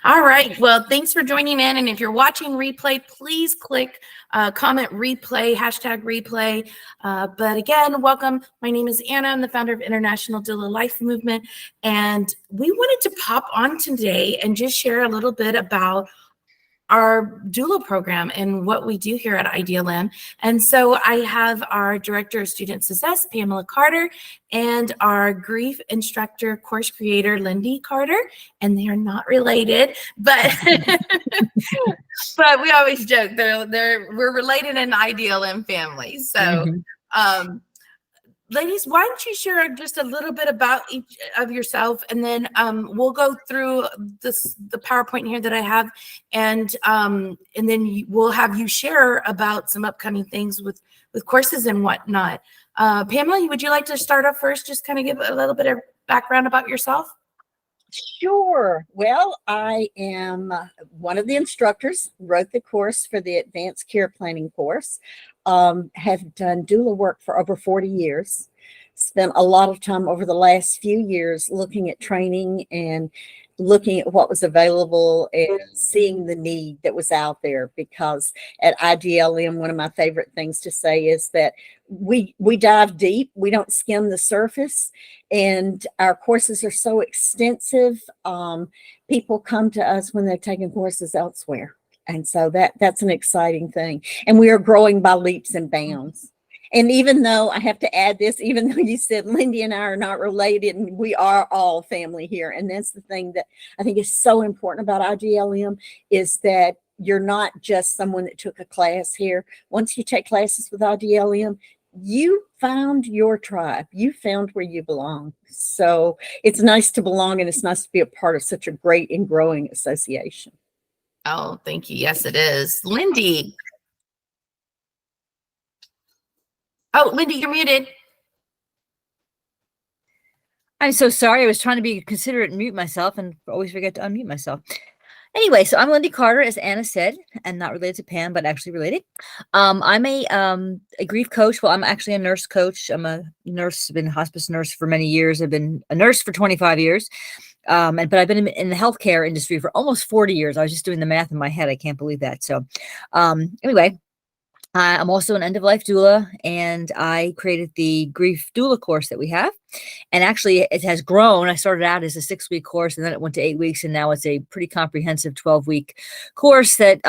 All right. Well, thanks for joining in. And if you're watching replay, please click comment replay, #replay. But again, welcome. My name is Anna. I'm the founder of International Doula Life Movement. And we wanted to pop on today and just share a little bit about our doula program and what we do here at IDLM. And so I have our Director of Student Success, Pamela Carter, and our grief instructor, course creator, Lindy Carter, and they are not related, but but we always joke we're related in IDLM family. So ladies, why don't you share just a little bit about each of yourself, and then we'll go through the PowerPoint here that I have, and then we'll have you share about some upcoming things with courses and whatnot. Pamela, would you like to start off first? Just kind of give a little bit of background about yourself. Sure. Well, I am one of the instructors, wrote the course for the Advanced Care Planning course, have done doula work for over 40 years, spent a lot of time over the last few years looking at training and looking at what was available and seeing the need that was out there, because at IDLM, one of my favorite things to say is that we dive deep, we don't skim the surface, and our courses are so extensive. People come to us when they're taking courses elsewhere. And so that's an exciting thing. And we are growing by leaps and bounds. And even though I have to add this, even though you said Lindy and I are not related, and we are all family here. And that's the thing that I think is so important about IDLM, is that you're not just someone that took a class here. Once you take classes with IDLM, you found your tribe. You found where you belong. So it's nice to belong, and it's nice to be a part of such a great and growing association. Oh, thank you. Yes, it is. Lindy. Oh, Lindy, you're muted. I'm so sorry. I was trying to be considerate and mute myself and always forget to unmute myself. Anyway, so I'm Lindy Carter, as Anna said, and not related to Pam, but actually related. I'm a grief coach. Well, I'm actually a nurse coach. I'm a nurse, been a hospice nurse for many years. I've been a nurse for 25 years. But I've been in the healthcare industry for almost 40 years. I was just doing the math in my head. I can't believe that. So anyway, I'm also an End of Life Doula, and I created the grief doula course that we have. And actually, it has grown. I started out as a 6-week course, and then it went to 8 weeks, and now it's a pretty comprehensive 12-week course that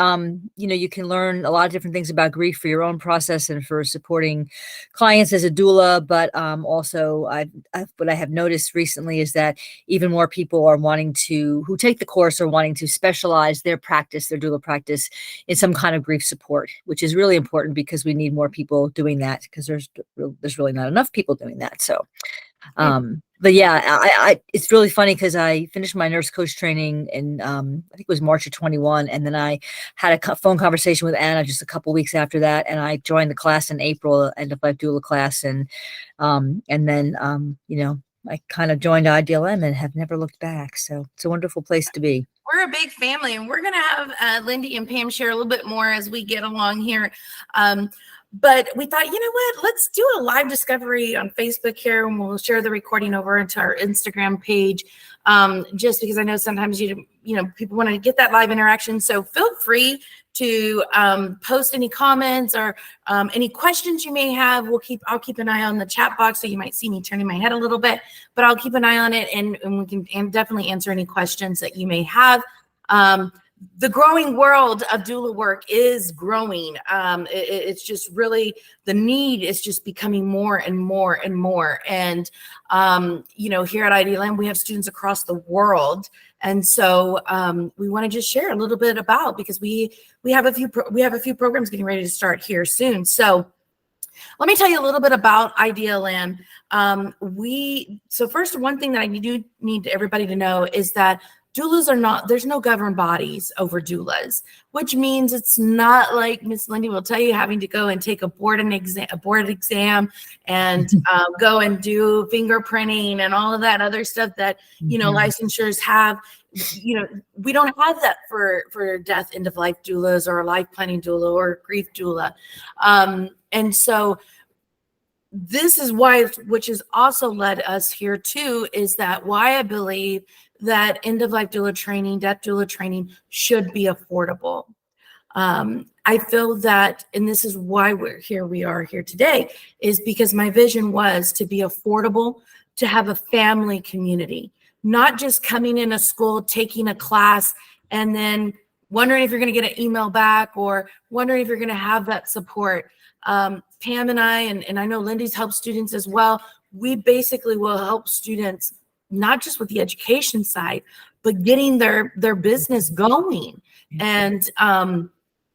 you can learn a lot of different things about grief for your own process and for supporting clients as a doula. But also, what I have noticed recently is that even more people are who take the course are wanting to specialize their practice, their doula practice, in some kind of grief support, which is really important because we need more people doing that, because there's really not enough people doing that. So. But yeah, I it's really funny because I finished my nurse coach training in I think it was March of 21, and then I had a phone conversation with Anna just a couple weeks after that, and I joined the class in April, End of Life Doula class, and then I kind of joined IDLM and have never looked back. So it's a wonderful place to be. We're a big family, and we're going to have Lindy and Pam share a little bit more as we get along here. But we thought, you know what, let's do a live discovery on Facebook here, and we'll share the recording over into our Instagram page, just because I know sometimes people want to get that live interaction. So feel free to post any comments or any questions you may have. I'll keep an eye on the chat box, so you might see me turning my head a little bit, but I'll keep an eye on it, and we can definitely answer any questions that you may have. The growing world of doula work is growing. It's just really, the need is just becoming more and more and more. And, here at IDLM, we have students across the world. And so we want to just share a little bit about, because we have a few programs getting ready to start here soon. So let me tell you a little bit about IDLM. So first, one thing that I do need everybody to know is that doulas there's no governed bodies over doulas, which means it's not like Miss Lindy will tell you, having to go and take a board exam and go and do fingerprinting and all of that other stuff that, licensures have. We don't have that for death, end of life doulas or life planning doula or grief doula. And so this is why, which has also led us here too, is that why I believe that end of life doula training, death doula training should be affordable. I feel that, and this is why we are here today, is because my vision was to be affordable, to have a family community, not just coming in a school, taking a class, and then wondering if you're going to get an email back or wondering if you're going to have that support. Pam and I, and I know Lindy's helped students as well. We basically will help students, not just with the education side, but getting their business going. And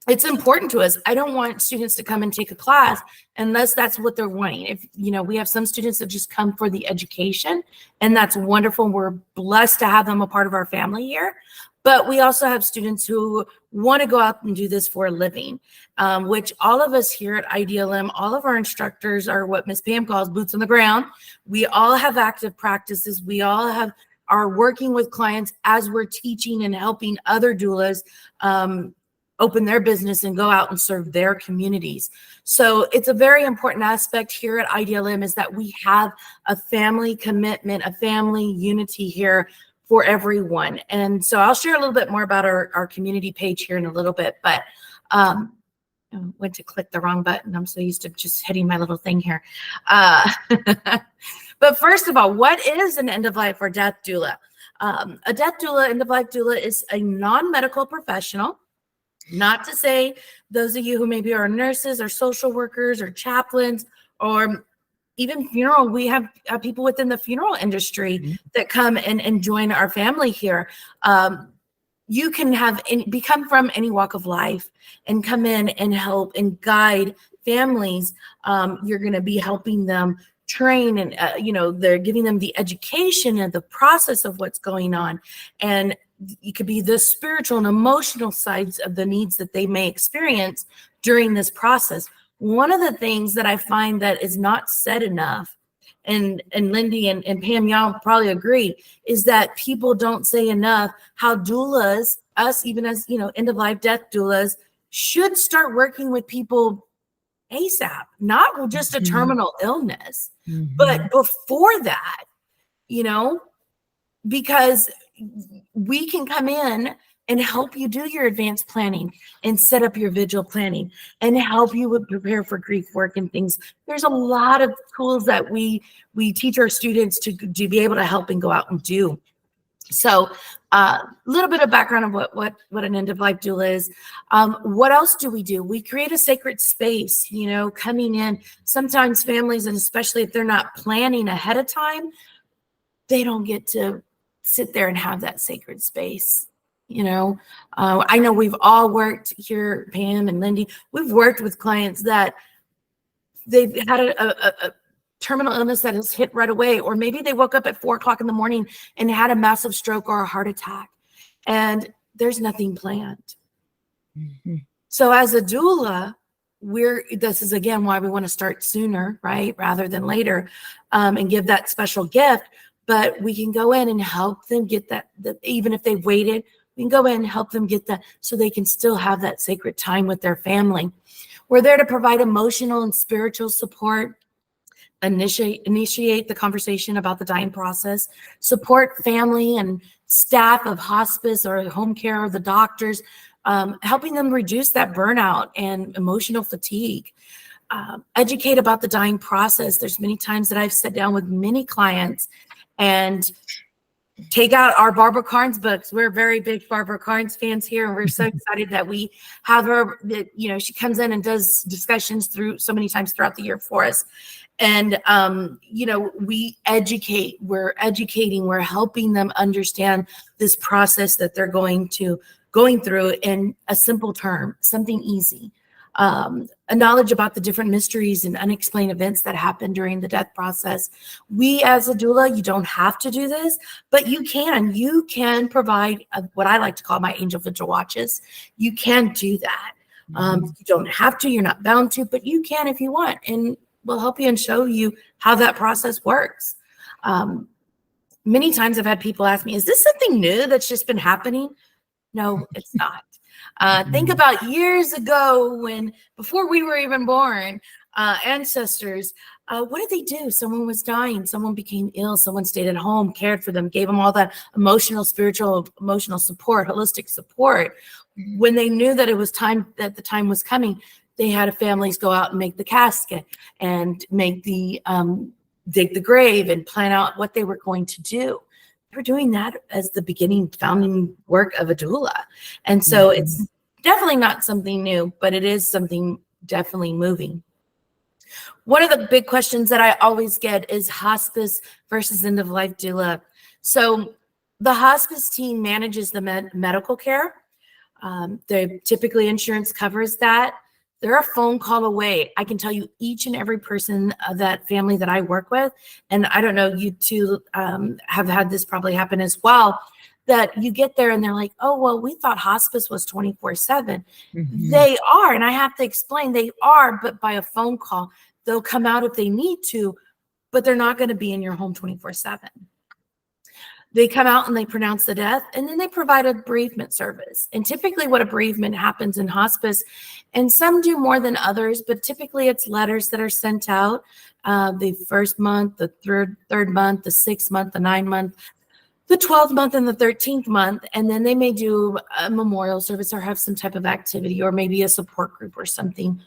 it's important to us. I don't want students to come and take a class unless that's what they're wanting. If, we have some students that just come for the education, and that's wonderful. We're blessed to have them a part of our family here. But we also have students who want to go out and do this for a living, which all of us here at IDLM, all of our instructors are what Miss Pam calls boots on the ground. We all have active practices. We all are working with clients as we're teaching and helping other doulas open their business and go out and serve their communities. So it's a very important aspect here at IDLM is that we have a family commitment, a family unity here for everyone. And so I'll share a little bit more about our community page here in a little bit, but I went to click the wrong button. I'm so used to just hitting my little thing here. But first of all, what is an end of life or death doula? A death doula, end of life doula, is a non-medical professional. Not to say those of you who maybe are nurses or social workers or chaplains or even funeral, we have people within the funeral industry that come and join our family here. You can become from any walk of life and come in and help and guide families. You're going to be helping them train and, they're giving them the education and the process of what's going on. And it could be the spiritual and emotional sides of the needs that they may experience during this process. One of the things that I find that is not said enough, and Lindy and Pam, y'all probably agree, is that people don't say enough how doulas, us even as, end of life death doulas, should start working with people ASAP, not just a terminal illness, but before that, because we can come in and help you do your advanced planning and set up your vigil planning and help you prepare for grief work and things. There's a lot of tools that we teach our students to be able to help and go out and do. So a little bit of background of what an end of life doula is. What else do? We create a sacred space, coming in. Sometimes families, and especially if they're not planning ahead of time, they don't get to sit there and have that sacred space. I know we've all worked here, Pam and Lindy, we've worked with clients that they've had a terminal illness that has hit right away, or maybe they woke up at 4 o'clock in the morning and had a massive stroke or a heart attack, and there's nothing planned. So as a doula, this is again why we want to start sooner, right, rather than later, and give that special gift. But we can go in and help them get that, even if they waited, we can go in and help them get that so they can still have that sacred time with their family. We're there to provide emotional and spiritual support, initiate the conversation about the dying process, support family and staff of hospice or home care or the doctors, helping them reduce that burnout and emotional fatigue, educate about the dying process. There's many times that I've sat down with many clients and take out our Barbara Carnes books. We're very big Barbara Carnes fans here, and we're so excited that we have her, she comes in and does discussions through so many times throughout the year for us. And, we educate, we're educating, we're helping them understand this process that they're going through in a simple term, something easy. A knowledge about the different mysteries and unexplained events that happen during the death process. We as a doula, you don't have to do this, but you can provide what I like to call my angel vigil watches. You can do that. You don't have to, you're not bound to, but you can if you want, and we'll help you and show you how that process works. Many times I've had people ask me, is this something new that's just been happening? No, it's not. Think about years ago before we were even born, ancestors, what did they do? Someone was dying, someone became ill, someone stayed at home, cared for them, gave them all that emotional, spiritual, emotional support, holistic support. When they knew that it was time, that the time was coming, they had families go out and make the casket and make the dig the grave and plan out what they were going to do. We're doing that as the beginning founding work of a doula. And so it's definitely not something new, but it is something definitely moving. One of the big questions that I always get is hospice versus end of life doula. So the hospice team manages the medical care. Typically insurance covers that. They're a phone call away. I can tell you each and every person of that family that I work with, and I don't know, you two have had this probably happen as well, that you get there and they're like, oh, well, we thought hospice was 24/7. They are, and I have to explain, they are, but by a phone call. They'll come out if they need to, but they're not going to be in your home 24/7. They come out and they pronounce the death, and then they provide a bereavement service. And typically what a bereavement happens in hospice, and some do more than others, but typically it's letters that are sent out the first month, the third month, the 6th month, the 9th month, the 12th month, and the 13th month. And then they may do a memorial service or have some type of activity or maybe a support group or something.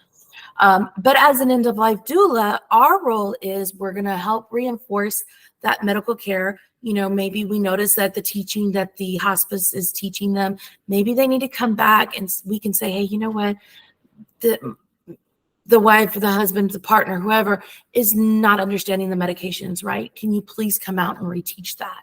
But as an end of life doula, our role is we're going to help reinforce that medical care. You know, maybe we notice that the teaching that the hospice is teaching them, maybe they need to come back and we can say, hey, you know what, the wife, the husband, the partner, whoever is not understanding the medications, right? Can you please come out and reteach that?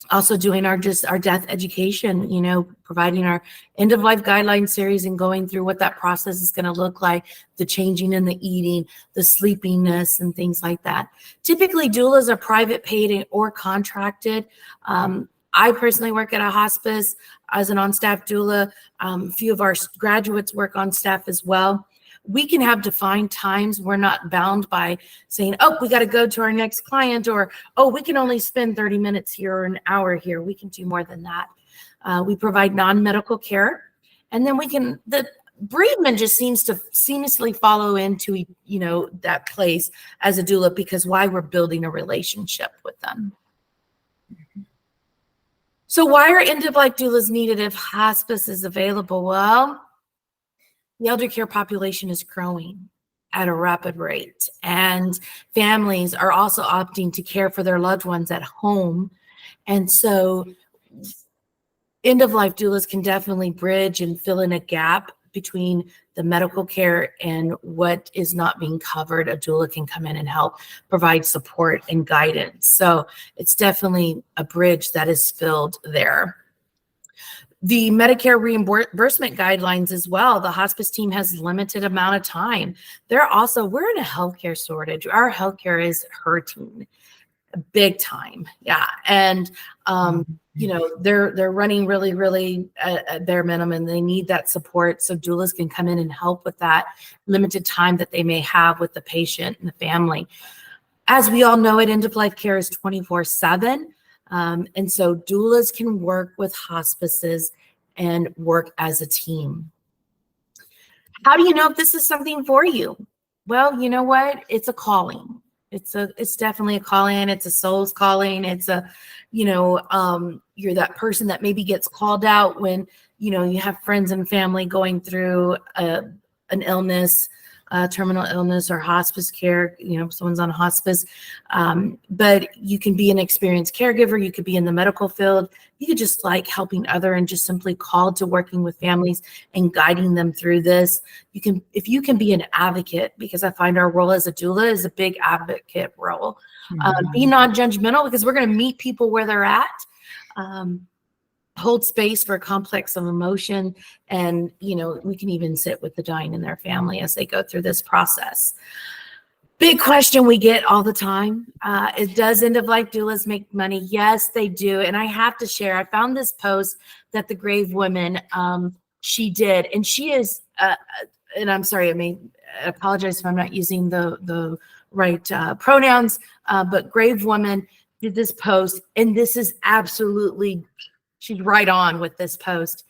Also doing our death education, you know, providing our end of life guideline series and going through what that process is going to look like, the changing in the eating, the sleepiness and things like that. Typically doulas are private paid or contracted. I personally work at a hospice as an on-staff doula. A few of our graduates work on staff as well. We can have defined times. We're not bound by saying, oh, we got to go to our next client, or, oh, we can only spend 30 minutes here or an hour here. We can do more than that. We provide non-medical care. And then the bereavement just seems to seamlessly follow into, you know, that place as a doula, because why? We're building a relationship with them. So why are end of life doulas needed if hospice is available? Well, the elder care population is growing at a rapid rate, and families are also opting to care for their loved ones at home. And so end of life doulas can definitely bridge and fill in a gap between the medical care and what is not being covered. A doula can come in and help provide support and guidance. So it's definitely a bridge that is filled there. The Medicare reimbursement guidelines as well. The hospice team has limited amount of time. We're in a healthcare shortage. Our healthcare is hurting big time. Yeah. And, you know, they're running really, really at bare minimum. They need that support. So doulas can come in and help with that limited time that they may have with the patient and the family. As we all know, end of life care is 24/7. And so doulas can work with hospices and work as a team. How do you know if this is something for you? Well, you know what? It's a calling. It's definitely a calling. It's a soul's calling. It's a, you know, you're that person that maybe gets called out when, you know, you have friends and family going through an illness, terminal illness or hospice care, you know, someone's on hospice, but you can be an experienced caregiver. You could be in the medical field. You could just like helping other and just simply called to working with families and guiding them through this. If you can be an advocate, because I find our role as a doula is a big advocate role. Be non-judgmental, because we're going to meet people where they're at. Hold space for a complex of emotion. And, you know, we can even sit with the dying and their family as they go through this process. Big question we get all the time. Does end of life doulas make money? Yes, they do. And I have to share, I found this post that the Grave Woman, she did, and she is, and I'm sorry, I apologize if I'm not using the right pronouns, but Grave Woman did this post, and this is absolutely, she's right on with this post.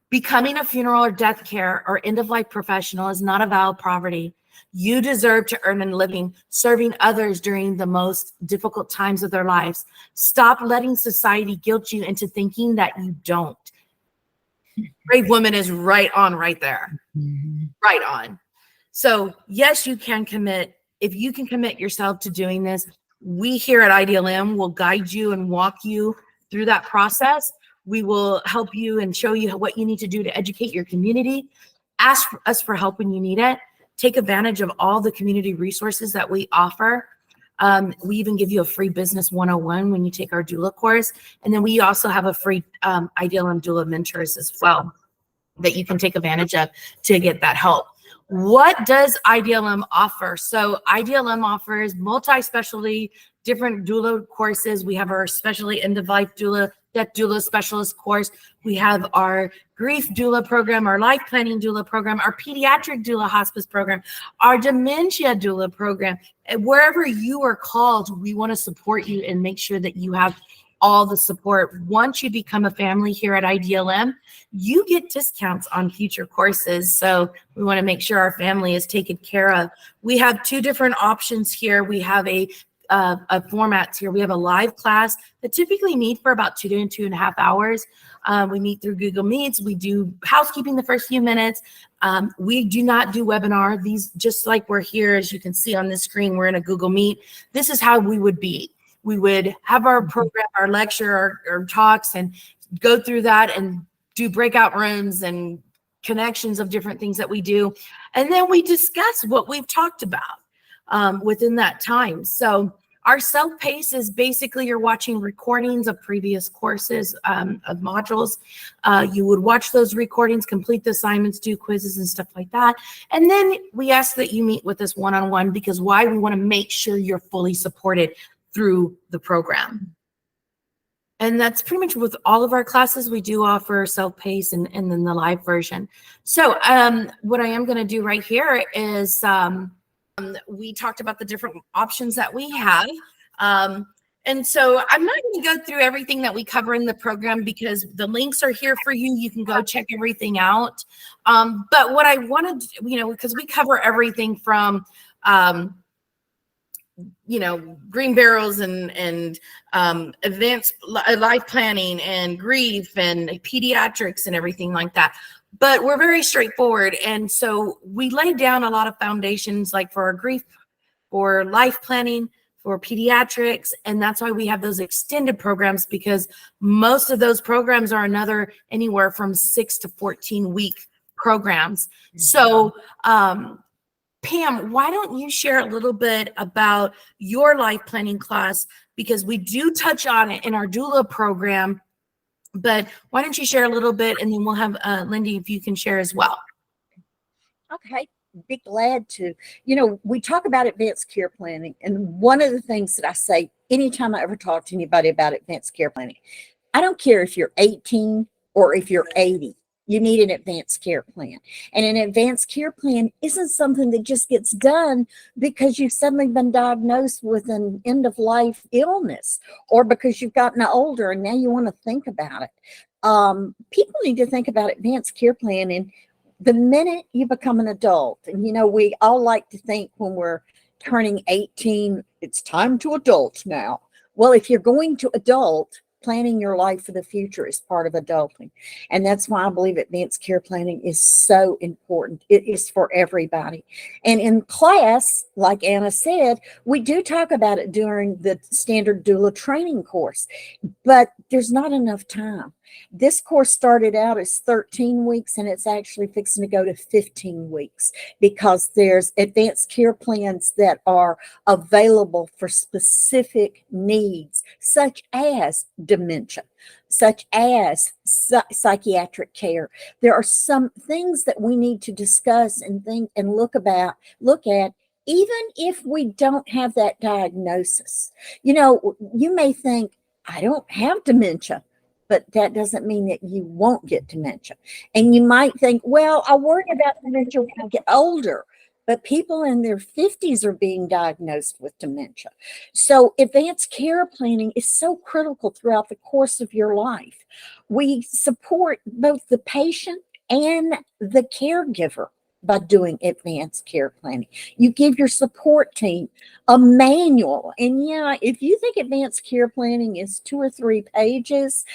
Becoming a funeral or death care or end of life professional is not a vow of poverty. You deserve to earn a living serving others during the most difficult times of their lives. Stop letting society guilt you into thinking that you don't. Brave woman is right on right there. Right on. So yes, you can commit. If you can commit yourself to doing this, we here at IDLM will guide you and walk you through that process. We will help you and show you what you need to do to educate your community. Ask us for help when you need it. Take advantage of all the community resources that we offer. We even give you a free business 101 when you take our doula course. And then we also have a free IDLM doula mentors as well that you can take advantage of to get that help. What does IDLM offer? So IDLM offers multi-specialty different doula courses. We have our specialty End of Life Doula, Death Doula Specialist course. We have our Grief Doula program, our Life Planning Doula program, our Pediatric Doula Hospice program, our Dementia Doula program. And wherever you are called, we want to support you and make sure that you have all the support. Once you become a family here at IDLM, you get discounts on future courses. So we want to make sure our family is taken care of. We have two different options here. We have a formats here. We have a live class that typically meet for about 2 to 2.5 hours. We meet through Google Meets. We do housekeeping the first few minutes. We do not do webinar. These, just like we're here, as you can see on the screen, we're in a Google Meet. This is how we would be. We would have our program, our lecture, our talks, and go through that and do breakout rooms and connections of different things that we do. And then we discuss what we've talked about within that time. So our self-pace is basically you're watching recordings of previous courses of modules. You would watch those recordings, complete the assignments, do quizzes and stuff like that. And then we ask that you meet with us one-on-one, because why? We want to make sure you're fully supported through the program. And that's pretty much with all of our classes. We do offer self-paced and then the live version. So what I am going to do right here is we talked about the different options that we have. And so I'm not going to go through everything that we cover in the program, because the links are here for you. You can go check everything out. But what I wanted, because we cover everything from green barrels and advanced life planning and grief and pediatrics and everything like that. But we're very straightforward. And so we lay down a lot of foundations, like for our grief, for life planning, for pediatrics. And that's why we have those extended programs, because most of those programs are anywhere from 6 to 14 week programs. So, Pam, why don't you share a little bit about your life planning class, because we do touch on it in our doula program, but why don't you share a little bit, and then we'll have Lindy, if you can share as well. Okay, be glad to. We talk about advanced care planning, and one of the things that I say anytime I ever talk to anybody about advanced care planning, I don't care if you're 18 or if you're 80. You need an advanced care plan. And an advanced care plan isn't something that just gets done because you've suddenly been diagnosed with an end of life illness, or because you've gotten older and now you want to think about it. People need to think about advanced care planning the minute you become an adult. And, we all like to think when we're turning 18, it's time to adult now. Well, if you're going to adult, planning your life for the future is part of adulting. And that's why I believe advanced care planning is so important. It is for everybody. And in class, like Anna said, we do talk about it during the standard doula training course, but there's not enough time. This course started out as 13 weeks, and it's actually fixing to go to 15 weeks, because there's advanced care plans that are available for specific needs, such as dementia, such as psychiatric care. There are some things that we need to discuss and think and look at, even if we don't have that diagnosis. You may think, I don't have dementia, but that doesn't mean that you won't get dementia. And you might think, well, I worry about dementia when I get older. But people in their 50s are being diagnosed with dementia. So advanced care planning is so critical throughout the course of your life. We support both the patient and the caregiver by doing advanced care planning. You give your support team a manual. And yeah, if you think advanced care planning is 2 or 3 pages,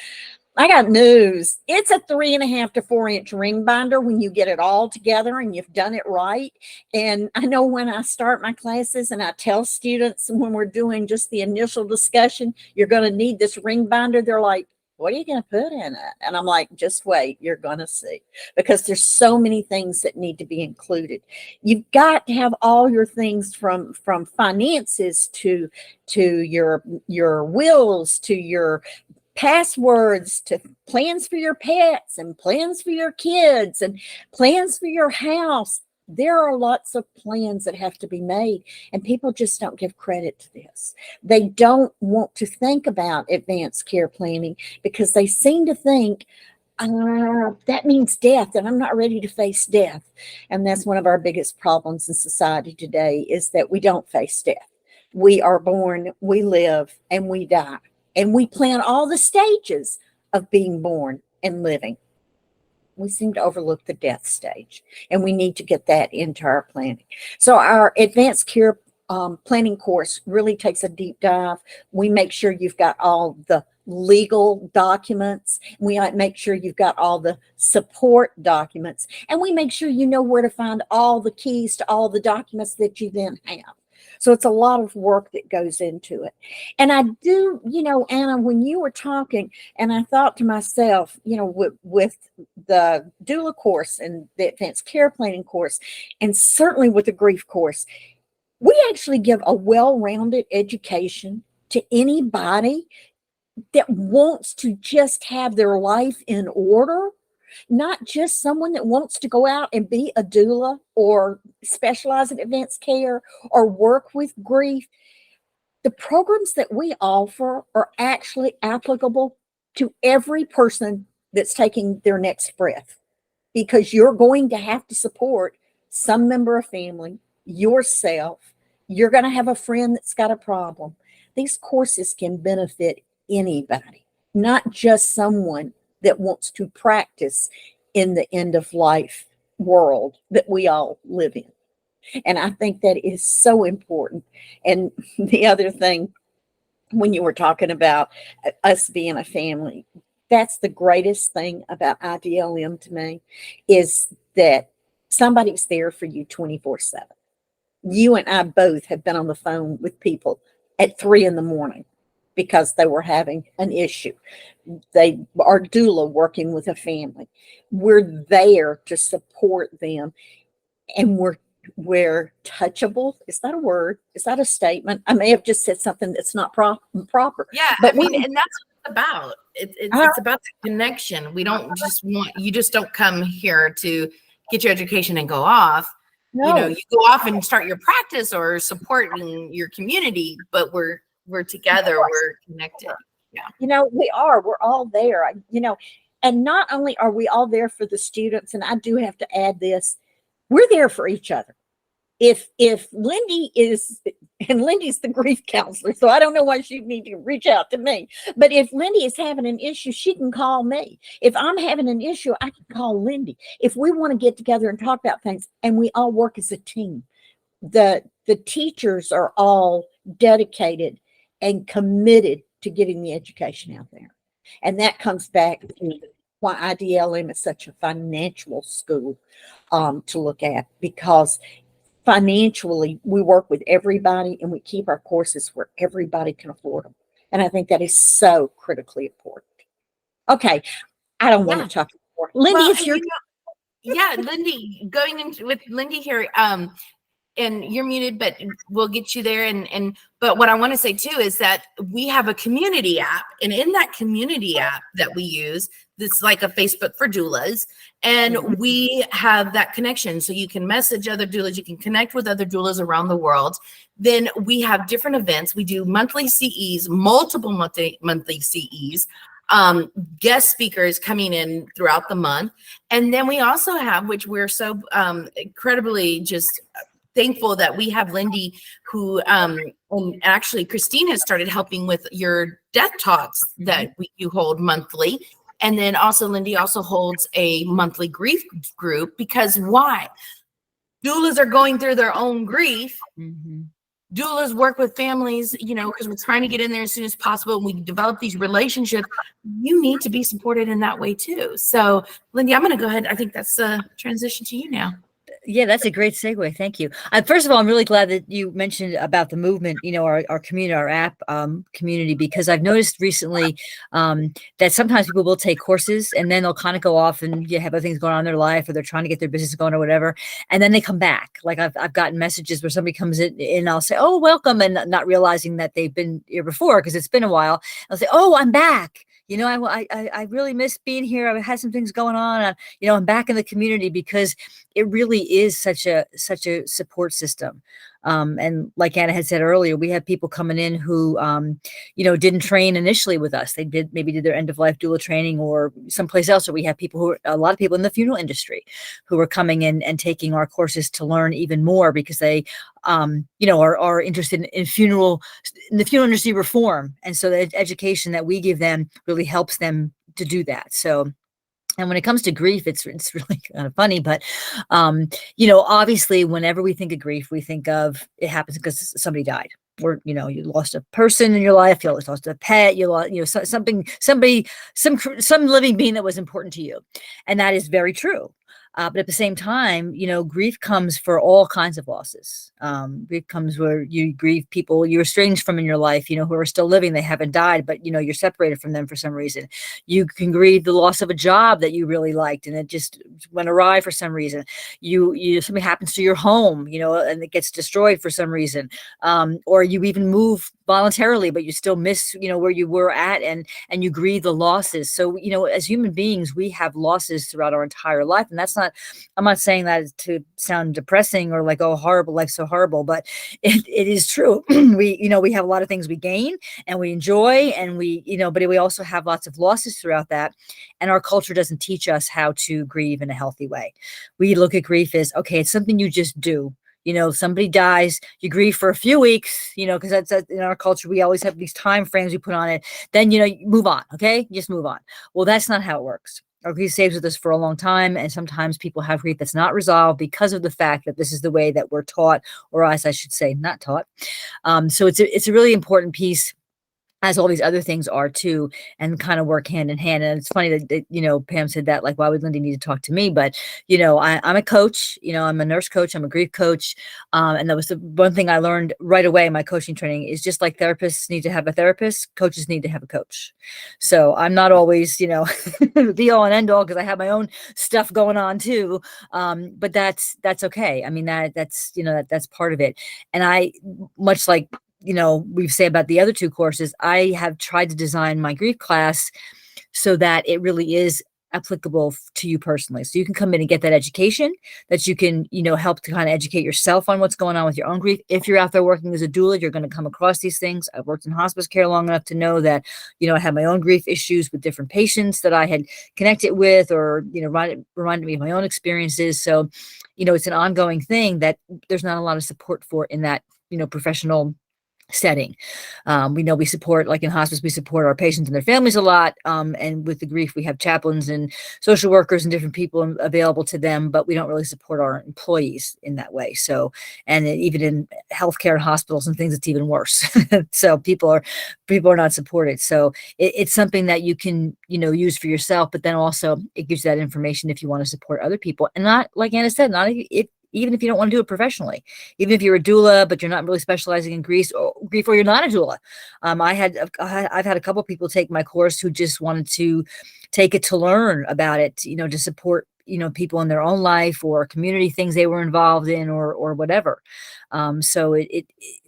I got news. It's a 3.5 to 4 inch ring binder when you get it all together and you've done it right. And I know when I start my classes and I tell students when we're doing just the initial discussion, you're going to need this ring binder, they're like, what are you going to put in it? And I'm like, just wait, you're going to see, because there's so many things that need to be included. You've got to have all your things from finances to your wills, to your passwords, to plans for your pets and plans for your kids and plans for your house. There are lots of plans that have to be made, and people just don't give credit to this. They don't want to think about advanced care planning because they seem to think that means death, and I'm not ready to face death. And that's one of our biggest problems in society today, is that we don't face death. We are born, we live, and we die. And we plan all the stages of being born and living. We seem to overlook the death stage, and we need to get that into our planning. So our advanced care planning course really takes a deep dive. We make sure you've got all the legal documents. We make sure you've got all the support documents, and we make sure you know where to find all the keys to all the documents that you then have. So it's a lot of work that goes into it. And I do, Anna, when you were talking, and I thought to myself, with the doula course and the advanced care planning course, and certainly with the grief course, we actually give a well-rounded education to anybody that wants to just have their life in order. Not just someone that wants to go out and be a doula or specialize in advanced care or work with grief. The programs that we offer are actually applicable to every person that's taking their next breath, because you're going to have to support some member of family, yourself. You're going to have a friend that's got a problem. These courses can benefit anybody, not just someone that wants to practice in the end of life world that we all live in. And I think that is so important. And the other thing, when you were talking about us being a family, that's the greatest thing about IDLM to me, is that somebody's there for you 24/7. You and I both have been on the phone with people at 3 a.m. because they were having an issue. They are doula working with a family. We're there to support them, and we're touchable. Is that a word? Is that a statement? I may have just said something that's not proper. Yeah, but and that's what it's about. It's about the connection. We don't just you just don't come here to get your education and go off. No. You go off and start your practice or supporting your community, but we're together, we're connected. Yeah. We're all there, and not only are we all there for the students, and I do have to add this, we're there for each other. If Lindy and Lindy's the grief counselor, so I don't know why she'd need to reach out to me, but if Lindy is having an issue, she can call me. If I'm having an issue, I can call Lindy. If we want to get together and talk about things, and we all work as a team. The teachers are all dedicated and committed to getting the education out there. And that comes back to why IDLM is such a financial school to look at, because financially we work with everybody and we keep our courses where everybody can afford them. And I think that is so critically important. Okay, I don't want to talk more. Lindy, it's your Lindy, going into with Lindy here, and you're muted, but we'll get you there. But what I want to say too is that we have a community app, and in that community app that we use, it's like a Facebook for doulas, and we have that connection. So you can message other doulas, you can connect with other doulas around the world. Then we have different events. We do monthly CEs, multiple monthly CEs, guest speakers coming in throughout the month. And then we also have, which we're so incredibly just thankful that we have Lindy, who and actually Christine has started helping with your death talks that you hold monthly. And then also Lindy also holds a monthly grief group, because why? doulas are going through their own grief. Mm-hmm. Doulas work with families, because we're trying to get in there as soon as possible. And we develop these relationships. You need to be supported in that way too. So, Lindy, I'm going to go ahead. I think that's a transition to you now. Yeah, that's a great segue. Thank you. First of all, I'm really glad that you mentioned about the movement, our community, our app community, because I've noticed recently that sometimes people will take courses and then they'll kind of go off and have other things going on in their life, or they're trying to get their business going or whatever. And then they come back. Like I've gotten messages where somebody comes in and I'll say, oh, welcome. And not realizing that they've been here before because it's been a while. I'll say, oh, I'm back. I really miss being here. I've had some things going on. I'm back in the community because it really is such a support system. And like Anna had said earlier, we have people coming in who, didn't train initially with us. They maybe did their end of life doula training or someplace else. Or we have a lot of people in the funeral industry who are coming in and taking our courses to learn even more because they, are interested in the funeral industry reform. And so the education that we give them really helps them to do that. So, and when it comes to grief, it's really kind of funny, but, obviously whenever we think of grief, we think of it happens because somebody died, or, you lost a person in your life, you lost a pet, you lost, some living being that was important to you. And that is very true. But at the same time, grief comes for all kinds of losses. Grief comes where you grieve people you're estranged from in your life, who are still living. They haven't died, but, you're separated from them for some reason. You can grieve the loss of a job that you really liked and it just went awry for some reason. Something happens to your home, and it gets destroyed for some reason. Or you even move voluntarily, but you still miss, where you were at and you grieve the losses. So, as human beings, we have losses throughout our entire life. And I'm not saying that to sound depressing or like, oh, horrible, life's so horrible, but it is true. We have a lot of things we gain and we enjoy and but we also have lots of losses throughout that. And our culture doesn't teach us how to grieve in a healthy way. We look at grief as, okay, it's something you just do. Somebody dies, you grieve for a few weeks, because that's in our culture, we always have these time frames we put on it. Then, you move on. Okay. Just move on. Well, that's not how it works. Our grief stays with us for a long time. And sometimes people have grief that's not resolved because of the fact that this is the way that we're taught, or as I should say, not taught. So it's a really important piece, as all these other things are too, and kind of work hand in hand. And it's funny that Pam said that, like, why would Lindy need to talk to me? But, I'm a coach, I'm a nurse coach, I'm a grief coach. And that was the one thing I learned right away in my coaching training is just like therapists need to have a therapist, coaches need to have a coach. So I'm not always, the all and end all, because I have my own stuff going on too. But that's okay. I mean, that's part of it. And I, much like, we say about the other two courses, I have tried to design my grief class so that it really is applicable to you personally. So you can come in and get that education that you can, help to kind of educate yourself on what's going on with your own grief. If you're out there working as a doula, you're going to come across these things. I've worked in hospice care long enough to know that, I have my own grief issues with different patients that I had connected with, or, reminded me of my own experiences. So, it's an ongoing thing that there's not a lot of support for in that, professional setting. We know we support, like in hospice, we support our patients and their families a lot. And with the grief, we have chaplains and social workers and different people available to them, but we don't really support our employees in that way. So, and even in healthcare and hospitals and things, it's even worse. So people are not supported. So it's something that you can, use for yourself, but then also it gives you that information if you want to support other people. And not, like Anna said, even if you don't want to do it professionally, even if you're a doula, but you're not really specializing in grief, or you're not a doula. I've had a couple of people take my course who just wanted to take it to learn about it, to support, people in their own life or community things they were involved in, or whatever. So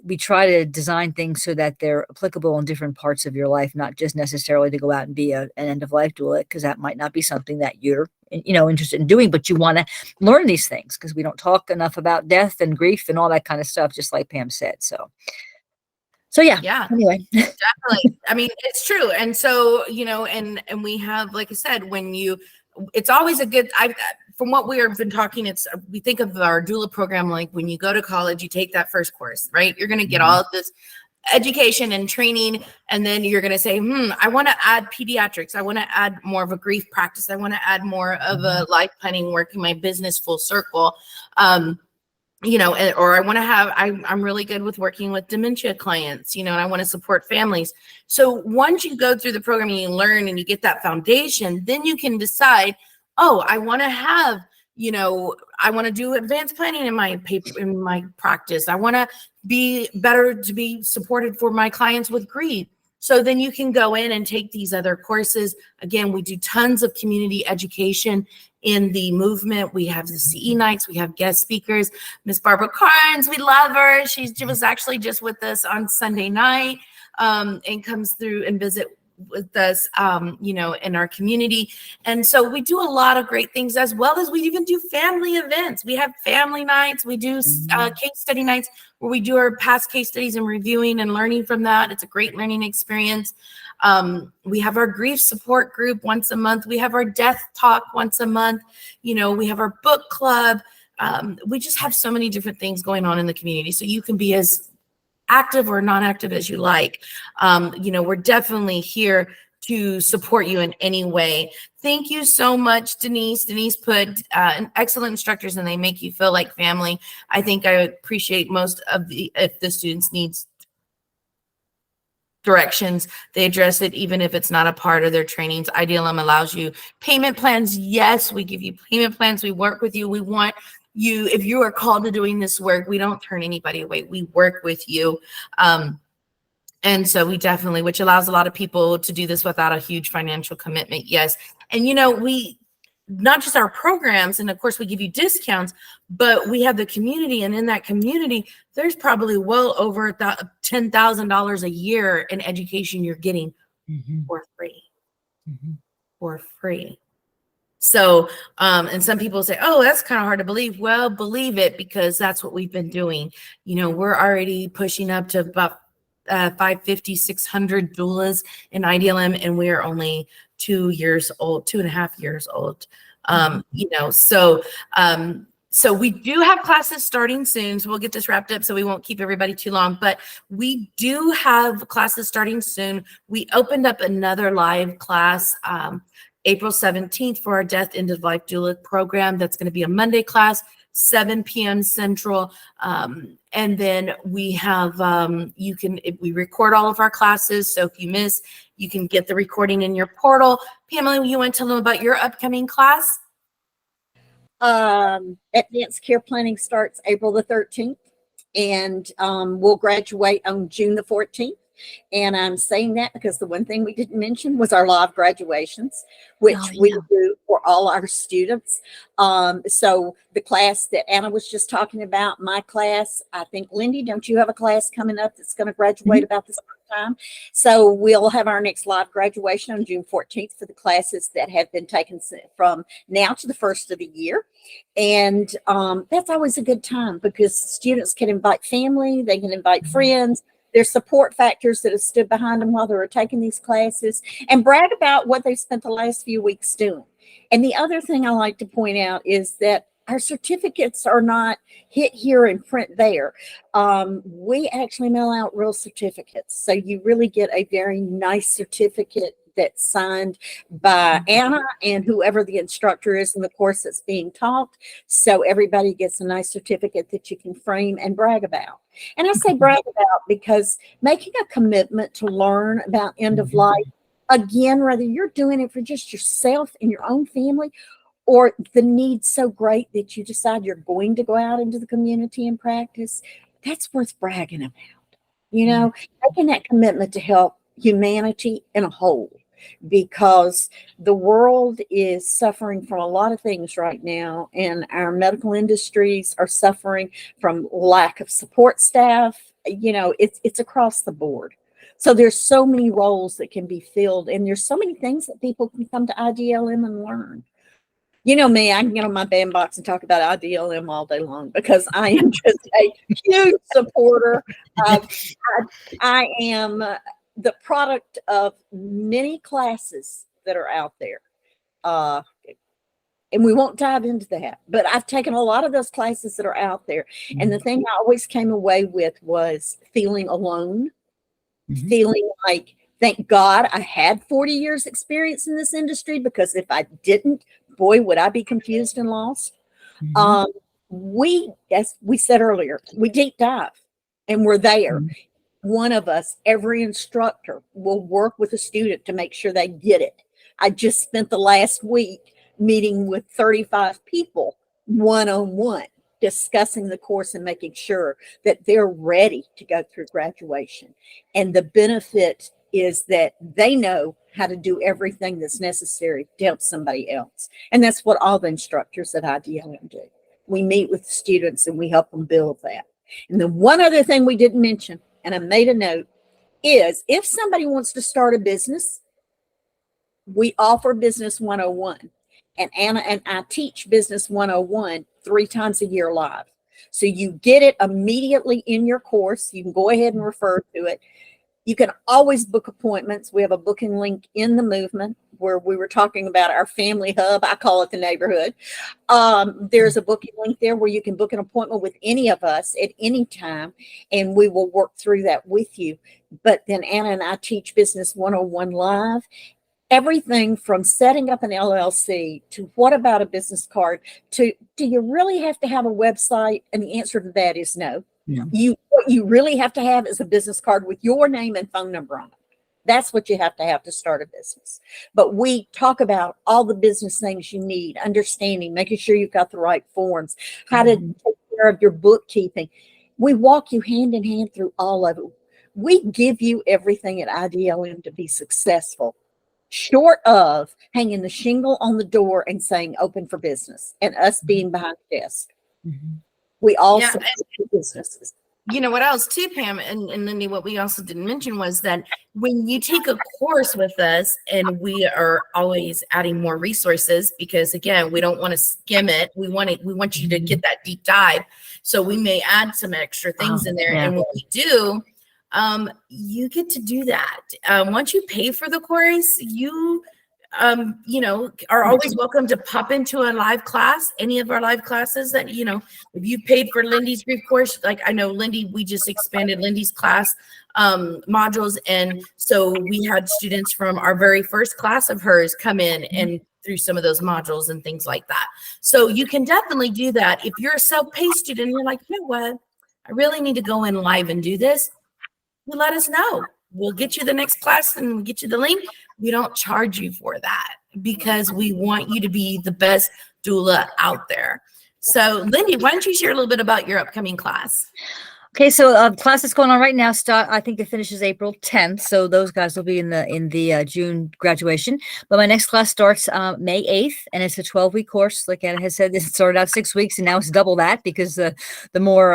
we try to design things so that they're applicable in different parts of your life, not just necessarily to go out and be an end of life doula, because that might not be something that you're, interested in doing, but you want to learn these things because we don't talk enough about death and grief and all that kind of stuff, just like Pam said. So yeah. Anyway, definitely. I mean, it's true. And so, and we have, like I said, it's always a good, from what we've been talking, we think of our doula program like when you go to college, you take that first course, right? You're going to get all of this education and training, and then you're going to say, I want to add pediatrics. I want to add more of a grief practice. I want to add more of a life planning work in my business full circle. or I want to I'm really good with working with dementia clients, and I want to support families. So once you go through the program and you learn and you get that foundation, then you can decide, oh, I want to have, I want to do advanced planning in my practice. I want to be better to be supported for my clients with grief. So then you can go in and take these other courses. Again, we do tons of community education in the movement. We have the CE nights, we have guest speakers. Miss Barbara Carnes, we love her. She was actually just with us on Sunday night, and comes through and visit with us, in our community. And so we do a lot of great things, as well as we even do family events. We have family nights. We do case study nights where we do our past case studies and reviewing and learning from that. It's a great learning experience. We have our grief support group once a month. We have our death talk once a month. We have our book club. We just have so many different things going on in the community. So you can be as active or non-active as you like. We're definitely here to support you in any way. Thank you so much, Denise. Denise put excellent instructors, and they make you feel like family. I think I appreciate most of if the students needs directions, they address it, even if it's not a part of their trainings. IDLM allows you payment plans. Yes, we give you payment plans. We work with you. We want you, if you are called to doing this work, we don't turn anybody away. We work with you. And so we definitely, which allows a lot of people to do this without a huge financial commitment. Yes. And, we, not just our programs, and of course we give you discounts, but we have the community. And in that community, there's probably well over $10,000 a year in education you're getting for free. For free. So, and some people say, oh, that's kind of hard to believe. Well, believe it, because that's what we've been doing. We're already pushing up to about 550, 600 doulas in IDLM, and we are only 2.5 years old. So we do have classes starting soon. So we'll get this wrapped up so we won't keep everybody too long, but we do have classes starting soon. We opened up another live class, April 17th for our End of Life Doula program. That's going to be a Monday class, 7 p.m. Central. And then we have, we record all of our classes. So if you miss, you can get the recording in your portal. Pamela, you want to tell them about your upcoming class? Advanced care planning starts April the 13th, and we'll graduate on June the 14th. And I'm saying that because the one thing we didn't mention was our live graduations, which we do for all our students. So the class that Anna was just talking about, my class, I think, Lindy, don't you have a class coming up that's going to graduate about this time? So we'll have our next live graduation on June 14th for the classes that have been taken from now to the first of the year. And that's always a good time because students can invite family, they can invite friends. There's support factors that have stood behind them while they were taking these classes, and brag about what they've spent the last few weeks doing. And the other thing I like to point out is that our certificates are not hit here and print there. We actually mail out real certificates. So you really get a very nice certificate that's signed by Anna and whoever the instructor is in the course that's being taught. So everybody gets a nice certificate that you can frame and brag about. And I say brag about because making a commitment to learn about end of life, again, whether you're doing it for just yourself and your own family, or the need so great that you decide you're going to go out into the community and practice, that's worth bragging about. Making that commitment to help humanity in a whole, because the world is suffering from a lot of things right now, and our medical industries are suffering from lack of support staff. It's across the board. So there's so many roles that can be filled, and there's so many things that people can come to IDLM and learn. Me, I can get on my bandbox and talk about IDLM all day long because I am just a huge supporter. I am the product of many classes that are out there. And we won't dive into that, but I've taken a lot of those classes that are out there. And the thing I always came away with was feeling alone, feeling like, thank God I had 40 years experience in this industry, because if I didn't, boy, would I be confused and lost. we, as we said earlier, we deep dive and we're there. One of us, every instructor, will work with a student to make sure they get it. I just spent the last week meeting with 35 people one-on-one, discussing the course and making sure that they're ready to go through graduation. And the benefit is that they know how to do everything that's necessary to help somebody else. And that's what all the instructors at IDLM do. We meet with students and we help them build that. And the one other thing we didn't mention, and I made a note, is if somebody wants to start a business, we offer Business 101. And Anna and I teach Business 101 3 times a year live. So you get it immediately in your course. You can go ahead and refer to it. You can always book appointments. We have a booking link in the movement where we were talking about our family hub. I call it the neighborhood. There's a booking link there where you can book an appointment with any of us at any time, and we will work through that with you. But then Anna and I teach Business 101 live. Everything from setting up an LLC to what about a business card to do you really have to have a website? And the answer to that is no. Yeah. What you really have to have is a business card with your name and phone number on it. That's what you have to start a business. But we talk about all the business things you need, understanding, making sure you've got the right forms, how to take care of your bookkeeping. We walk you hand in hand through all of it. We give you everything at IDLM to be successful, short of hanging the shingle on the door and saying open for business and us being behind the desk. We all support businesses. You know what else too, Pam and Lindy, what we also didn't mention was that when you take a course with us, and we are always adding more resources, because again, we don't want to skim it. We want you to get that deep dive. So we may add some extra things in there. And when we do, you get to do that. Once you pay for the course, you are always welcome to pop into a live class, any of our live classes that, if you paid for Lindy's grief course, like I know Lindy, we just expanded Lindy's class modules. And so we had students from our very first class of hers come in and through some of those modules and things like that. So you can definitely do that. If you're a self-paced student, you're like, you know what, I really need to go in live and do this. You let us know. We'll get you the next class and we'll get you the link. We don't charge you for that because we want you to be the best doula out there. So Lindy, why don't you share a little bit about your upcoming class? Okay, so class that's going on right now, I think it finishes April 10th. So those guys will be in the June graduation. But my next class starts May 8th, and it's a 12-week course. Like Anna has said, it started out 6 weeks, and now it's double that because the more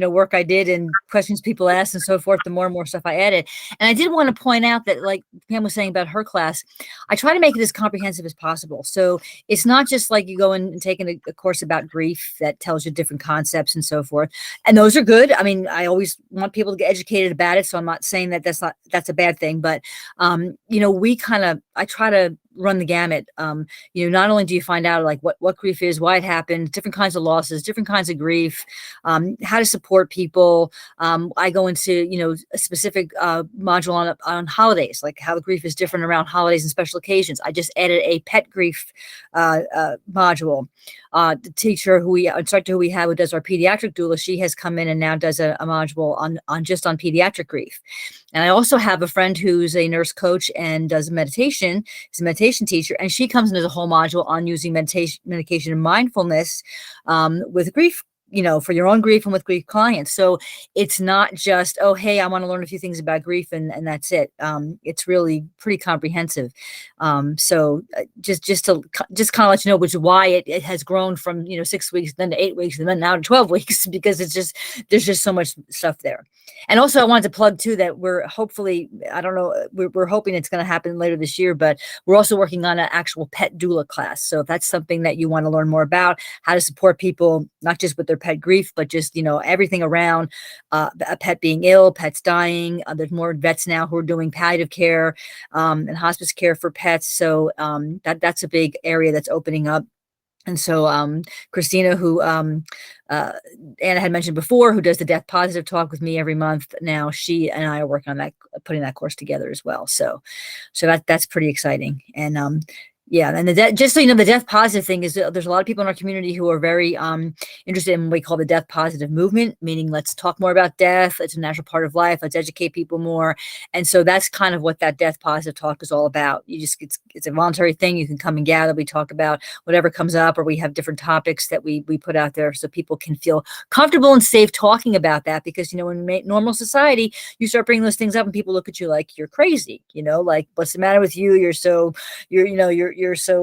work I did and questions people asked and so forth, the more and more stuff I added. And I did want to point out that, like Pam was saying about her class, I try to make it as comprehensive as possible. So it's not just like you go in and take a course about grief that tells you different concepts and so forth. And those are good. I mean, I always want people to get educated about it. So I'm not saying that that's a bad thing, but, I try to run the gamut. Not only do you find out like what grief is, why it happened, different kinds of losses, different kinds of grief, how to support people. I go into, a specific module on holidays, like how the grief is different around holidays and special occasions. I just added a pet grief module. The instructor who we have who does our pediatric doula, she has come in and now does a module on pediatric grief. And I also have a friend who's a nurse coach and does meditation. She's a meditation teacher, and she comes into the whole module on using medication and mindfulness with grief, for your own grief and with grief clients. So it's not just, oh, hey, I want to learn a few things about grief and that's it. It's really pretty comprehensive. So just to kind of let you know, which is why it has grown from, 6 weeks, then to 8 weeks, and then now to 12 weeks, because there's just so much stuff there. And also I wanted to plug too, that we're hopefully, I don't know, we're hoping it's going to happen later this year, but we're also working on an actual pet doula class. So if that's something that you want to learn more about, how to support people, not just with their pet grief, but just, everything around a pet being ill, pets dying. There's more vets now who are doing palliative care and hospice care for pets. So that's a big area that's opening up. And so Christina, who Anna had mentioned before, who does the Death Positive talk with me every month, now she and I are working on that, putting that course together as well. So that's pretty exciting. And Yeah, and just so you know, the death positive thing is there's a lot of people in our community who are very interested in what we call the death positive movement, meaning let's talk more about death. It's a natural part of life. Let's educate people more. And so that's kind of what that death positive talk is all about. It's a voluntary thing. You can come and gather. We talk about whatever comes up, or we have different topics that we put out there so people can feel comfortable and safe talking about that. Because, you know, in normal society, you start bringing those things up and people look at you like you're crazy, you know, like, what's the matter with you? You're so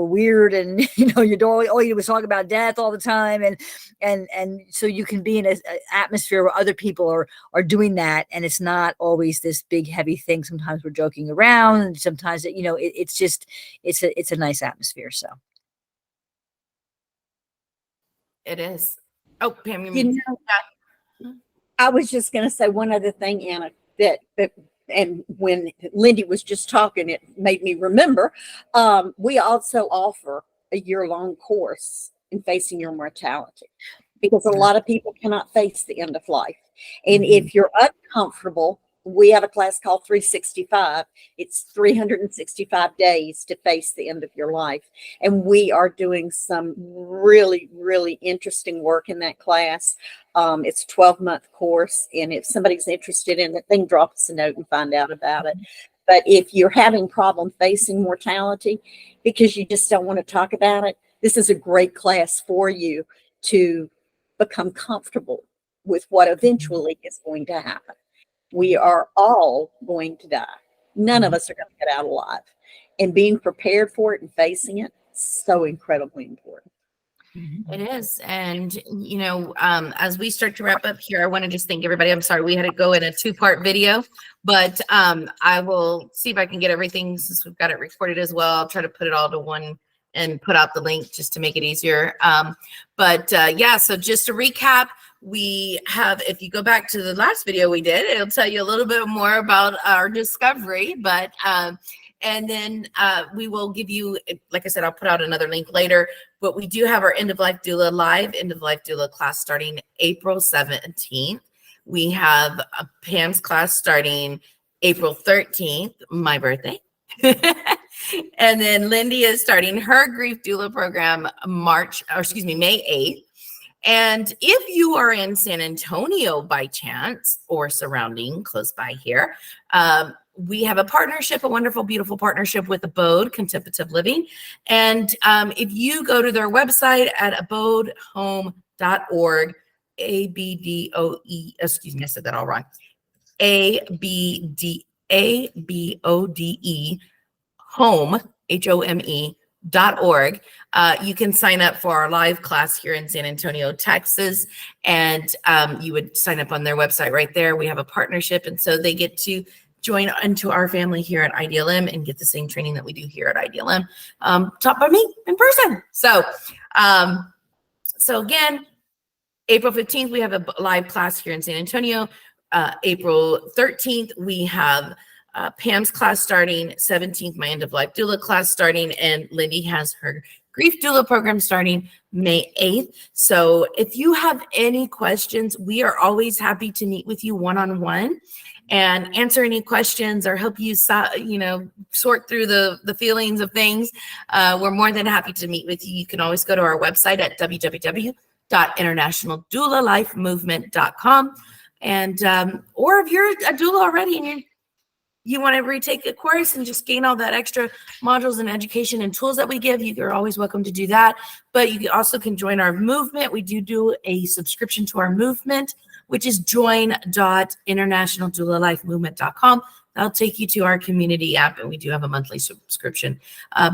weird, and you know, all you do is talk about death all the time, and so you can be in an atmosphere where other people are doing that, and it's not always this big heavy thing. Sometimes we're joking around, and sometimes it's a nice atmosphere. So It is. Oh, Pam, You know, I was just going to say one other thing, Anna, and when Lindy was just talking, it made me remember, we also offer a year-long course in facing your mortality, because a lot of people cannot face the end of life. And if you're uncomfortable, we have a class called 365. It's 365 days to face the end of your life. And we are doing some really, really interesting work in that class. It's a 12-month course. And if somebody's interested in it, they can drop us a note and find out about it. But if you're having problem facing mortality because you just don't want to talk about it, this is a great class for you to become comfortable with what eventually is going to happen. We are all going to die. None of us are going to get out alive. And being prepared for it and facing it, so incredibly important. It is. And, you know, as we start to wrap up here, I want to just thank everybody. I'm sorry, we had to go in a 2-part video, but I will see if I can get everything, since we've got it recorded as well. I'll try to put it all to one and put out the link just to make it easier. Yeah, so just to recap, we have, if you go back to the last video we did, it'll tell you a little bit more about our discovery, but and then we will give you, like I said, I'll put out another link later, but we do have our End of Life Doula live End of Life Doula class starting April 17th. We have a Pam's class starting April 13th, my birthday. And then Lindy is starting her grief doula program May 8th. And if you are in San Antonio by chance or surrounding close by here, we have a partnership, a wonderful, beautiful partnership with Abode Contemplative Living. And if you go to their website at abodehome.org, excuse me, I said that all wrong. ABODE home, HOME.org. You can sign up for our live class here in San Antonio, Texas, and you would sign up on their website right there. We have a partnership, and so they get to join into our family here at IDLM and get the same training that we do here at IDLM, taught by me in person. So again, April 15th, we have a live class here in San Antonio. April 13th, we have Pam's class starting. 17th, my End of Life Doula class starting, and Lindy has her grief doula program starting May 8th. So if you have any questions, we are always happy to meet with you one-on-one and answer any questions or help you, sort through the feelings of things. We're more than happy to meet with you. You can always go to our website at www.internationaldoulalifemovement.com. And or if you're a doula already and you want to retake a course and just gain all that extra modules and education and tools that we give, you're always welcome to do that. But you also can join our movement. We do a subscription to our movement, which is join.internationaldoulalifemovement.com. That'll take you to our community app, and we do have a monthly subscription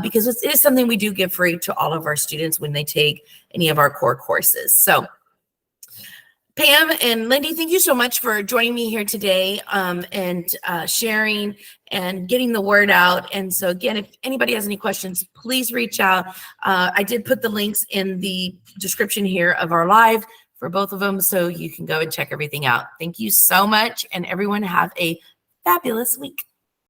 because it is something we do give free to all of our students when they take any of our core courses. So Pam and Lindy, thank you so much for joining me here today and sharing and getting the word out. And so again, if anybody has any questions, please reach out. I did put the links in the description here of our live for both of them, so you can go and check everything out. Thank you so much, and everyone have a fabulous week.